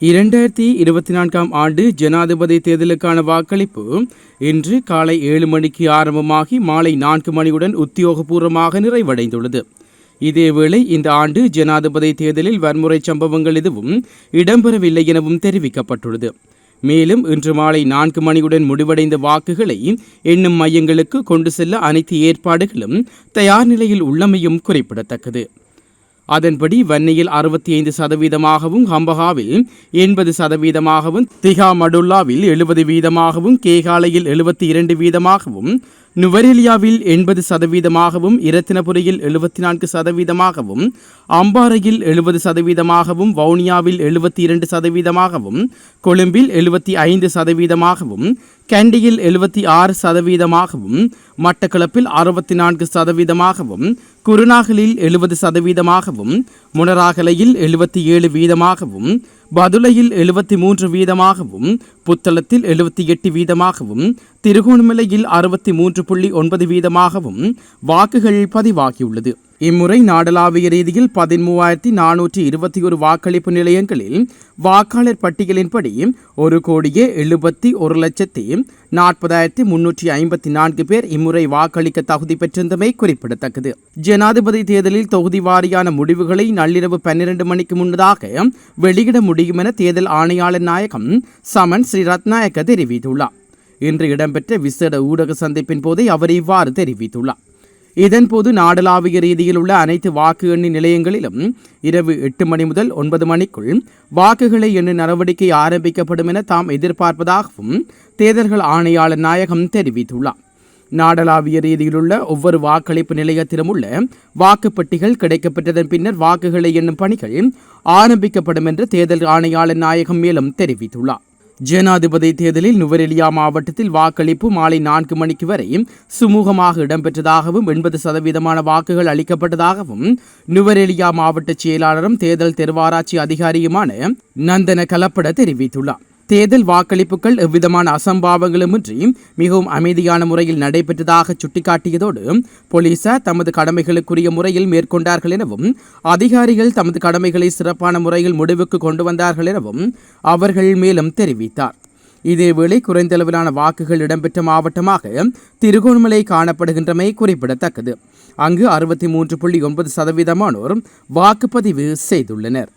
2024 ஆண்டு ஜனாதிபதி தேர்தலுக்கான வாக்களிப்பு இன்று காலை 7 மணிக்கு ஆரம்பமாகி மாலை 4 மணியுடன் உத்தியோகபூர்வமாக நிறைவடைந்துள்ளது. இதேவேளை இந்த ஆண்டு ஜனாதிபதி தேர்தலில் வன்முறை சம்பவங்கள் எதுவும் இடம்பெறவில்லை எனவும் தெரிவிக்கப்பட்டுள்ளது. மேலும் இன்று மாலை 4 மணியுடன் முடிவடைந்த வாக்குகளை எண்ணும் மையங்களுக்கு கொண்டு செல்ல அனைத்து ஏற்பாடுகளும் தயார் நிலையில் உள்ளமையும் குறிப்பிடத்தக்கது. அதன்படி வன்னியில் 65%, ஹம்பகாவில் 80%, திகாமடுல்லாவில் 70%, கேகாலையில் 72%, நுவரெலியாவில் 80%, இரத்தினபுரியில் 74%, அம்பாறையில் 70%, வவுனியாவில் 72%, கொழும்பில் 75%, கண்டியில் 76%, மட்டக்களப்பில் 64%, குருநாகலில் 70%, முனராகலையில் 77%, பதுளையில் 73%, புத்தளத்தில் 78%, திருகோணமலையில் 63.9% வாக்குகள் பதிவாகியுள்ளது. இம்முறை நாடளாவிய ரீதியில் 13,421 வாக்களிப்பு நிலையங்களில் வாக்காளர் பட்டியலின்படி 1,71,40,354 பேர் இம்முறை வாக்களிக்க தகுதி பெற்றிருந்தமை குறிப்பிடத்தக்கது. ஜனாதிபதி தேர்தலில் தொகுதி வாரியான முடிவுகளை நள்ளிரவு 12 மணிக்கு முன்னதாக வெளியிட முடியும் என தேர்தல் ஆணையாளர் நாயகம் சமன் ஸ்ரீ ரத்நாயக்க தெரிவித்துள்ளார். இன்று இடம்பெற்ற விசேட ஊடக சந்திப்பின் போதே அவர் இவ்வாறு தெரிவித்துள்ளார். இதன்போது நாடளாவிய ரீதியில் உள்ள அனைத்து வாக்கு எண்ணி நிலையங்களிலும் இரவு 8 மணி முதல் 9 மணிக்குள் வாக்குகளை எண்ணும் நடவடிக்கை ஆரம்பிக்கப்படும் என தாம் எதிர்பார்ப்பதாகவும் தேர்தல்கள் ஆணையாளர் நாயகம் தெரிவித்துள்ளார். நாடளாவிய ரீதியில் உள்ள ஒவ்வொரு வாக்களிப்பு நிலையத்திலும் உள்ள வாக்குப்பட்டிகள் கிடைக்கப்பட்டதன் பின்னர் வாக்குகளை எண்ணும் பணிகள் ஆரம்பிக்கப்படும் என்று தேர்தல் ஆணையாளர் நாயகம் மேலும் தெரிவித்துள்ளார். ஜனாதிபதி தேர்தலில் நுவரெலியா மாவட்டத்தில் வாக்களிப்பு மாலை 4 மணிக்கு வரை சுமூகமாக இடம்பெற்றதாகவும் 80% வாக்குகள் அளிக்கப்பட்டதாகவும் நுவரெலியா மாவட்ட செயலாளரும் தேர்தல் தெருவாராய்ச்சி அதிகாரியுமான நந்தன கலப்பட தெரிவித்துள்ளார். தேர்தல் வாக்களிப்புகள் எவ்விதமான அசம்பாவங்களுமின்றி மிகவும் அமைதியான முறையில் நடைபெற்றதாக சுட்டிக்காட்டியதோடு போலீசார் தமது கடமைகளுக்குரிய முறையில் மேற்கொண்டார்கள் எனவும் அதிகாரிகள் தமது கடமைகளை சிறப்பான முறையில் முடிவுக்கு கொண்டு வந்தார்கள் எனவும் அவர்கள் மேலும் தெரிவித்தார். இதேவேளை குறைந்தளவிலான வாக்குகள் இடம்பெற்ற மாவட்டமாக திருகோணமலை காணப்படுகின்றமை குறிப்பிடத்தக்கது. அங்கு 63.9% வாக்குப்பதிவு செய்துள்ளனர்.